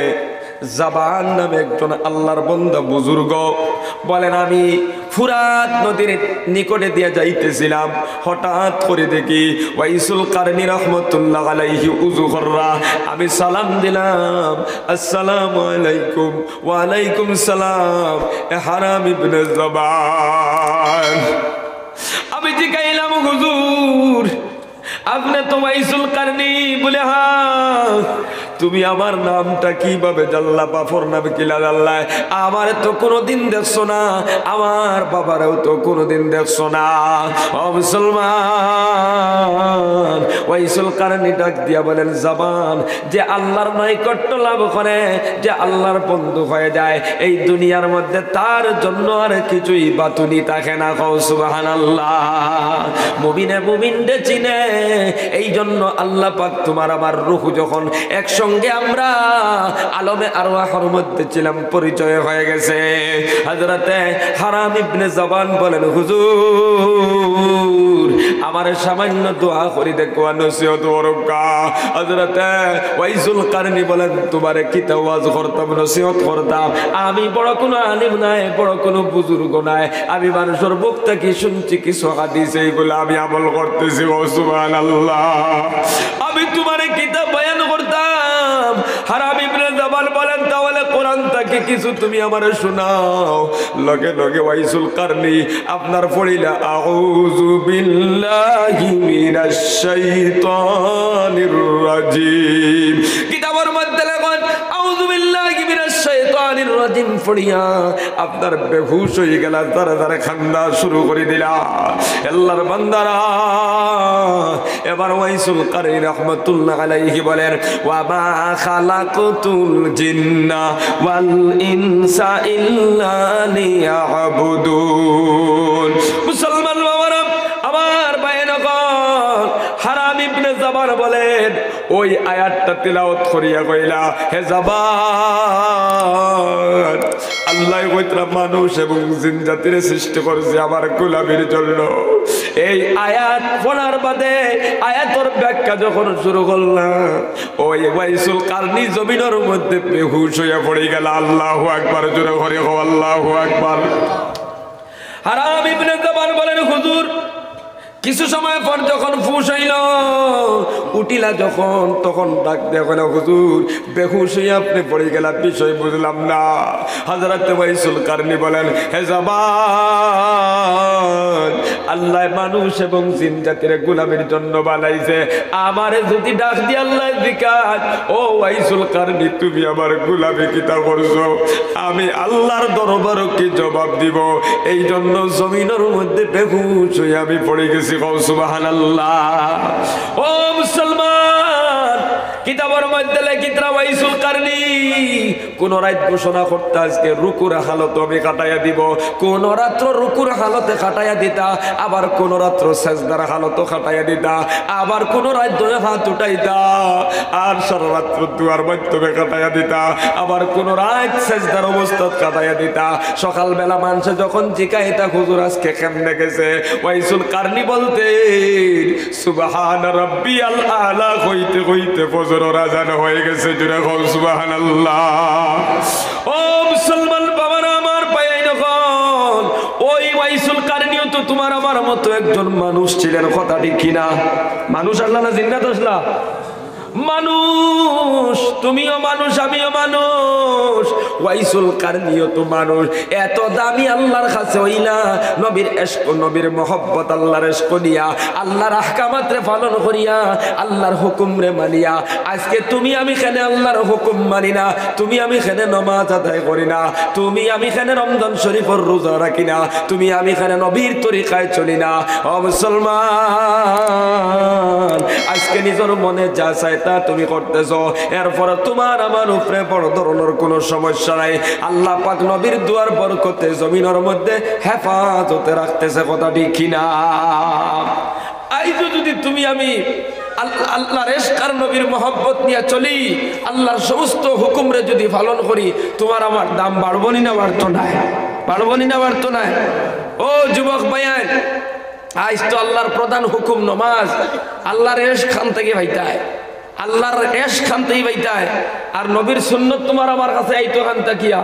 জাবান নামে একজন আল্লাহর বান্দা বুজুর্গ বলেন, আমি ফুরাত নদীর নিকটে দিয়ে যাইতেছিলাম, হঠাৎ করে দেখি ওয়াইসুল কারনী রাহমাতুল্লাহ আলাইহি উযু কররা। আমি সালাম দিলাম, আসসালামু আলাইকুম। ওয়া আলাইকুম সালাম। এ হারাম ইবনে জাবান, আমি জিজ্ঞাইলাম, হুজুর আপনি তো ওয়াইসুল কারনী? বলে হ্যাঁ। তুমি আমার নামটা কিভাবে জানলা? বাপর নাম কিলা জানলায়? আমার তো কোনোদিন দেখছো না, আমার বাবারাও তো কোনোদিন দেখছো না। ও মুসলমান, ওয়াইসুল কারনী ডাক দিয়া বলেন, জাবান যে আল্লাহর নৈকট্য লাভ করে, যে আল্লাহর বন্ধু হয়ে যায়, এই দুনিয়ার মধ্যে তার জন্য আর কিছুই বাতুনি থাকে না। কও সুবহানাল্লাহ। মুমিনে মুমিনকে চিনে, এই জন্য আল্লাহ পাক তোমার আমার রূহ যখন একসঙ্গে আমরা আলমে আরওয়াহর মধ্যে ছিলাম, পরিচয় হয়ে গেছে। হযরতে হারাম ইবনে জাবান বলেন, হুজুর আমার সামান্য দোয়া করি দেখো, নসিহত করুকা। হযরতে ওয়াইসুল কারনী বলেন, তোমারে কি ওয়াজ করতাম, নসিহত করতাম। আমি বড় কোনো আলিম নাই, বড় কোনো বুজুর্গ নাই, আমি মানুষের মুখ থেকে শুনছি কিছু হাদিস, এইগুলো আমি আমল করতেছি। ও সুবহানাল্লাহ। আমি তোমারে কিতাব বয়ান করতাম। হারাম ইবনে জাবান বলেন, তাহলে কোরআন থেকে কিছু তুমি আমারে শোনাও। লগে লগে ওয়াইসুল কারনী আপনার পড়িলা, আউযু বিল্লাহি মিনাশ শাইতানির রাজিম। কিতাবের মধ্যে লেখেন আউযু বিল্লাহি মিনাশ শাইতানির রাজিম পড়িয়া আপনার বেহুশ হয়ে গেলা, দাঁড়া দাঁড়া খান্না শুরু করে দিলা। আল্লাহর বান্দারা, এবার ওয়াইসুল কারনী রাহমাতুল্লাহ আলাইহি বলেন, ওয়া মা খালাকতুল জিন্না ওয়াল ইনসা ইল্লা লিয়াবুদুন। মুসলমান বাবারা, আমার ভাইয়েরা, হারাম ইবনে জাবান বলেন, ওই আয়াতটা তিলাওয়াত করিয়া কইলা, হে জাবান, আল্লাহ কইতরা মানুষ এবং জিন জাতির সৃষ্টি করেছে আমার গোলামির জন্য। এই আয়াত পড়ার বাদে আয়াতের ব্যাখ্যা যখন শুরু করলাম, ওই ওয়াইসুল কারনী জমিনের মধ্যে বেহুশ হইয়া পড়ে গেল। আল্লাহু আকবার। জোরে করে কও আল্লাহু আকবার। হারাম ইবনে জাবান বলেন, হুজুর কিছু সময় পর যখন ফুস হইল, উঠিলা যখন, তখন ডাক দেখো, হুজুর বেহুশ হইয়া আপনি পড়ে গেলা, বিষয় বুঝলাম না। হযরত ওয়াইসুল কারনী বলেন, হে জাবান, আল্লাহ মানুষ এবং জিন জাতির গোলামের জন্য বানাইছে। আমারে যদি ডাক দিয়ে আল্লাহ জিকার, ও ওয়াইসুল কারনি তুমি আমার গোলামি কিতা করছো, আমি আল্লাহর দরবারে কি জবাব দিব? এই জন্য জমিনের মধ্যে বেহুশ হয়ে আমি পড়ে গেছি। সুবহানাল্লাহ। ও মুসলমান, কিতাবের মধ্যে লেখিতরা ওয়াইসুল কারনি কোন রাত ঘোষণা করতে আজকে রুকুর হালত আমি কাটাইয়া দিব, কোন রাত্র রুকুর হালতে কাটাইয়া দিতা, আবার কোন রাত্র সেজদার হালত কাটাইয়া দিতা, আবার কোন রাত ধরে হাত উঠাইতা আর সারা রাত্র দুয়ার মাধ্যমে কাটাইয়া দিতা, আবার কোন রাত সেজদার অবস্থাত কাটাইয়া দিতা। সকালবেলা মানুষ যখন জিকাইতা হুজুর আজকে কেমনে গেছে, ওয়াইসুল কারনি বলতে সুবহান রাব্বিয়াল আলা কইতে কইতে ফজরের আযান হয়ে গেছে। জোরে বল সুবহানাল্লাহ। ও মুসলমান বাবারা আমার, পাই নখন ওই ওয়াইসুল কারনিও তো তোমার আমার মতো একজন মানুষ ছিলেন, কথা ঠিক কিনা? মানুষ আল্লাহ না জিন্নাত আসলা মানুষ, তুমিও মানুষ আমিও মানুষ, ওয়াইসুল কারনিও তো মানুষ। এত দামি আল্লাহর কাছে হইলা নবীর ইশক নবীর মহব্বত আল্লাহর ইশক দিয়া আল্লাহর আহকামাতরে পালন করিয়া আল্লাহর হুকুম রে মানিয়া আজকে তুমি আমি কেন আল্লাহর হুকুম মানি না, তুমি আমি কেন নামাজ আদায় করি না, তুমি আমি কেন রমজান শরীফের রোজা রাখি না, তুমি আমি কেন নবীর তরিকায় চলি না? ও মুসলমান, আজকে নিজের মনে যা চাই তা তুমি করতেছো, এরপর তোমার আমার উপরে বড় ধরনের কোনো সমস্যা নাই। আল্লাহ পাক নবীর দুয়ার বরকতে জমিনের মধ্যে হেফাজতে রাখতেছে, কথা ঠিক কিনা? আইজো যদি তুমি আমি আল্লাহর ইশক আর নবীর মহব্বত নিয়ে চলি, আল্লাহর সমস্ত হুকুমরে যদি পালন করি, তোমার আমার দাম বাড়বনি না বাড়তো না? বাড়বনি না বাড়তো না? ও যুবক ভাইয়ান, আজ তো আল্লাহর প্রধান হুকুম নমাজ। আল্লাহর ইশক খান থেকে ভাইতায়, আল্লাহর ইশক খান থেকে ভাইতায়, আর নবীর সুন্নত তোমার আমার কাছে আইতো খান তাকিয়া।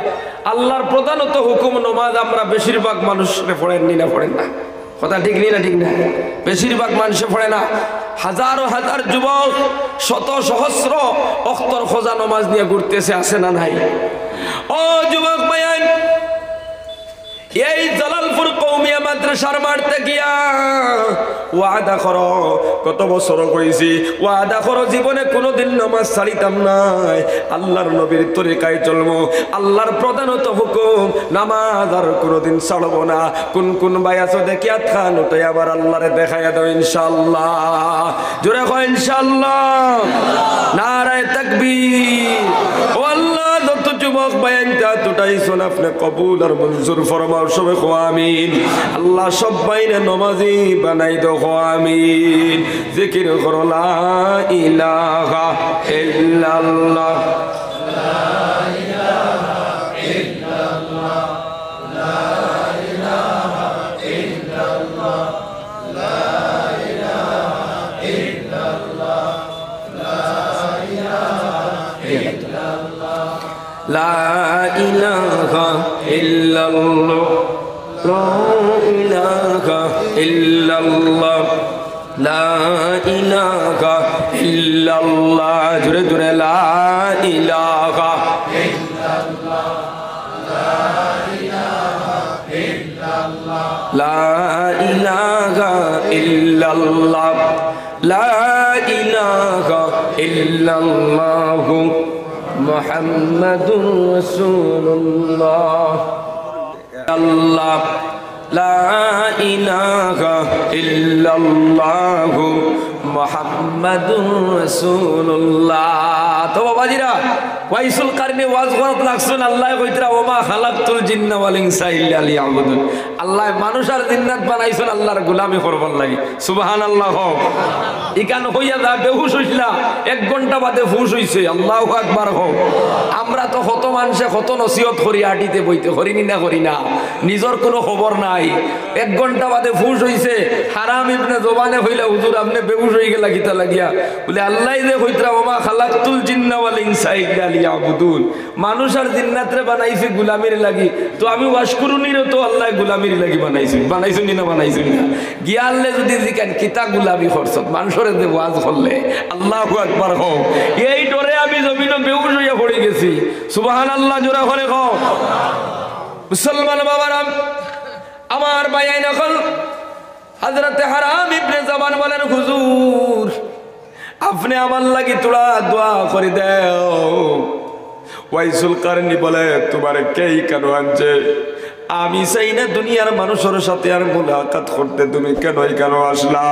আল্লাহর প্রধানত হুকুম নমাজ আমরা বেশিরভাগ মানুষরে পড়েননি না, পড়েন না, কথা ঠিক নেই না? ঠিক না? বেশিরভাগ মানুষে পড়ে না। হাজারো হাজার যুবক শত সহস্র অক্তর খোঁজা নমাজ নিয়ে ঘুরতেছে, আসে না নাই? ও যুবক ভাইয়ান, এই জালালপুর কওমিয়া মাদ্রাসার মাঠে গিয়া ওয়াদা করো, কত বছর কইছি ওয়াদা করো জীবনে কোনোদিন নামাজ ছাড়িতাম নাই, আল্লাহর নবীর তরিকায় চলবো, আল্লাহর প্রধানত হুকুম নামাজ আর কোনোদিন ছাড়বো না। কোন কোন ভাই আছো দেখি হাত খান উঠে আবার আল্লাহরে দেখাইয়া দাও ইনশাআল্লাহ। জোরে কয় ইনশাআল্লাহ। নারায়ে তাকবীর। ও আল্লাহ, যত যুবক ভাইয়ান তা তুটাইছেন আপনি কবুল আর মঞ্জুর ফরমাও, সবাই কো আমিন। আল্লাহ সবাইরে নমাজি বানাই দাও, কো আমিন। জিকির করো লা ইলাহা ইল্লাল্লাহ, লা ইলাহা ইল্লাল্লাহ, লা ইলাহা ইল্লাল্লাহ, লা ইলাহা ইল্লাল্লাহ, লা ইলাহা ইল্লাল্লাহ, লা ইলাহা ইল্লাল্লাহ, লা ইলাহা ইল্লাল্লাহ, লা ইলাহা ইল্লাল্লাহ। জোরে জোরে লা ইলাহা ইল্লাল্লাহ, লা ইলাহা ইল্লাল্লাহ, লা ইলাহা ইল্লাল্লাহ, লা ইলাহা ইল্লাল্লাহ, মুহাম্মাদুর রাসূলুল্লাহ। আল্লাহ লা ইলাহা ইল্লাল্লাহ মুহাম্মাদুর রাসূলুল্লাহ। তো বাবাজিরা, ওয়াইসুল কারনি ওয়াজ করত লাগছেন, আল্লাহ কইতরা ওমা খালাকতুল জিন্না ওয়াল ইনসা ইল্লা লিয়াবুদুন। আল্লাহ মানুষ আর জিন্নাত বানাইছেন আল্লাহর গোলামি করবার লাগি। সুবহানাল্লাহ। ইকান হইয়া যা বেহুশ হইছিলা, 1 ঘন্টা বাদে হুশ হইছে। আল্লাহু আকবার। হোক আমরা তো কত মানুষে কত নসিহত করি, আটিতে বইতে করিনি না, করি না, নিজের কোনো খবর নাই। 1 ঘন্টা বাদে হুশ হইছে। হারাম ইবনে জবানে হইলা হুজুর আপনি বেহুশ হয়ে গেলা কিতা লাগিয়া? বলে আল্লাহ যে কইতরা ওমা খালাকতুল জিন্না ওয়াল ইনসা ইল্লা লিয়াবুদুন। মানুষ আর জিন্নাতরে বানাইছে গোলামির লাগি, তো আমি ওয়াশ করুনির তো আল্লাহ গোলামির লাগি বানাইছি। বানাইছেন না? বানাইছেন না? গিয়া আল্লাহ যদি জিকান কিতা গোলামি করছত মানুষরে যে ওয়াজ করলে। আল্লাহু আকবার। হোক এই ডরে আমি জমিনে বেহুশ হইয়া পড়ে গেছি। সুবহানাল্লাহ। জোরে করে কও মুসলমান বাবারা আমার ভাই। এখন হযরতে হারাম ইবনে জামান বলেন হুজুর আপনি আমার লাগি তোরা দোয়া করে দাও। ওয়াইসুল কারনি বলে তোমার কেই কেন আনছে? আমি চাই না দুনিয়ার মানুষের সাথে আর মুলাকাত করতে, তুমি কেন আসলা?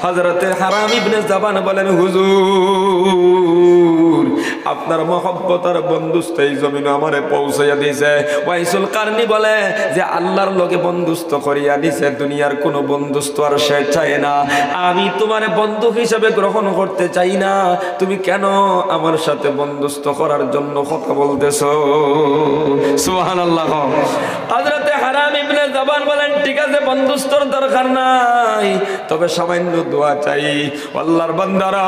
হযরতে হারাম ইবনে জাবান বলেন হুজুর আপনার মহব্বত আর বন্ধুত্ব এই জমিনে আমারে পৌঁছাইয়া দিয়েছে। ওয়াইসুল কারনি বলে যে আল্লাহর লগে বন্ধুত্ব করিয়া দিছে, দুনিয়ার কোনো বন্ধুত্ব আর সে চায় না। আমি তোমার বন্ধু হিসেবে গ্রহণ করতে চাই না, তুমি কেন আমার সাথে বন্ধুত্ব করার জন্য কথা বলতেছো? সুবহানাল্লাহ। হযরতে হারাম ইবনে জাবান বলেন ঠিক আছে বন্ধুত্বর দরকার নাই, তবে সামান্য দোয়া চাই। আল্লাহর বান্দারা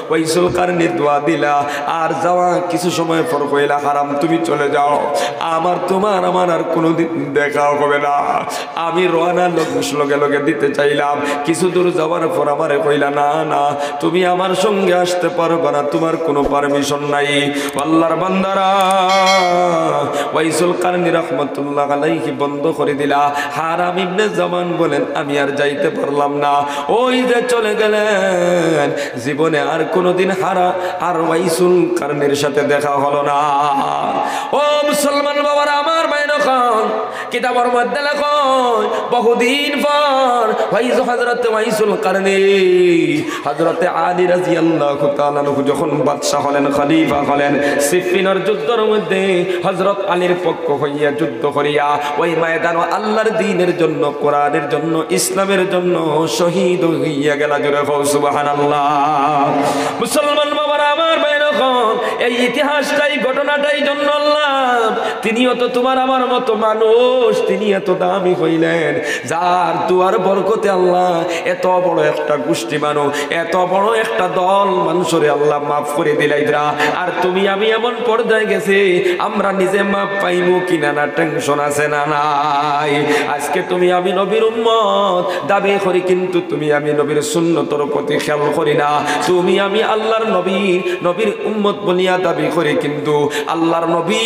ওয়াইসুল কারনি দোয়া দিলা আর যাওয়া কিছু সময় পর কইলা হারাম তুমি চলে যাও, তোমার আর কোনোদিন দেখা হবে না। আমি রওনা লগে দিতে চাইলাম, কিছু দূর যাওয়ার পর আমারে কইলা না না তুমি আমার সঙ্গে আসতে পারবে না, তোমার কোনো পারমিশন নাই। আল্লাহর বান্দারা ওয়াইসুল কারনি রাহমাতুল্লাহ আলাইহি বন্ধ করে দিলা। হারাম ইবনে জামান বলেন আমি আর যাইতে পারলাম না, ওই যে চলে গেলেন। জীবনে আর কোনোদিন আর ওয়াইসুল কারনির সাথে দেখা হলো না। ও মুসলমান বাবারা আমার ভাইরা খান, কিতাবের মধ্যে লেখো বহুদিন পর হযরতে ওয়াইসুল কারনি হযরতে আলী রাদিয়াল্লাহু তাআলা যখন বাদশা হলেন, খলিফা হলেন, সিফিনের যুদ্ধের মধ্যে হযরত আলীর পক্ষ হইয়া যুদ্ধ করিয়া ওই ময়দানে আল্লাহর দ্বীনের জন্য, কোরআনের জন্য, ইসলামের জন্য শহীদ হইয়া গেল। জোরে সুবহানাল্লাহ। মুসলমান বাবারা আমার ভাইরা এই ইতিহাসটাই ঘটনাটাই জন্য আল্লাহ তিনিও তো তোমার আমার মতো মানুষ, তিনি এত দামি হইলেন যার দুয়ার বরকতে আল্লাহ এত বড় একটা গোষ্ঠী মানুষ, এত বড় একটা দল মানুষরে আল্লাহ মাফ করে দিলাইরা। আর তুমি আমি এমন পর্যায়ে গেছি আমরা নিজে মাফ পাইমু কিনা না টেনশন আছে না নাই। আজকে তুমি আমি নবীর উম্মত দাবি করি, কিন্তু তুমি আমি নবীর সুন্নতের প্রতি খেয়াল করি না। তুমি আমি আল্লাহর নবীর উম্মত বলিয়া দাবি করি, কিন্তু আল্লাহর নবী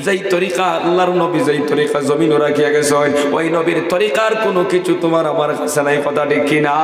যেই তরিকা, আল্লাহর নবী যেই তরিকা জমিনও রাখিয়া গেছে ওই নবীর তরিকার কোনো কিছু তোমার আমার কাছে নাই। কথা ঠিক কিনা?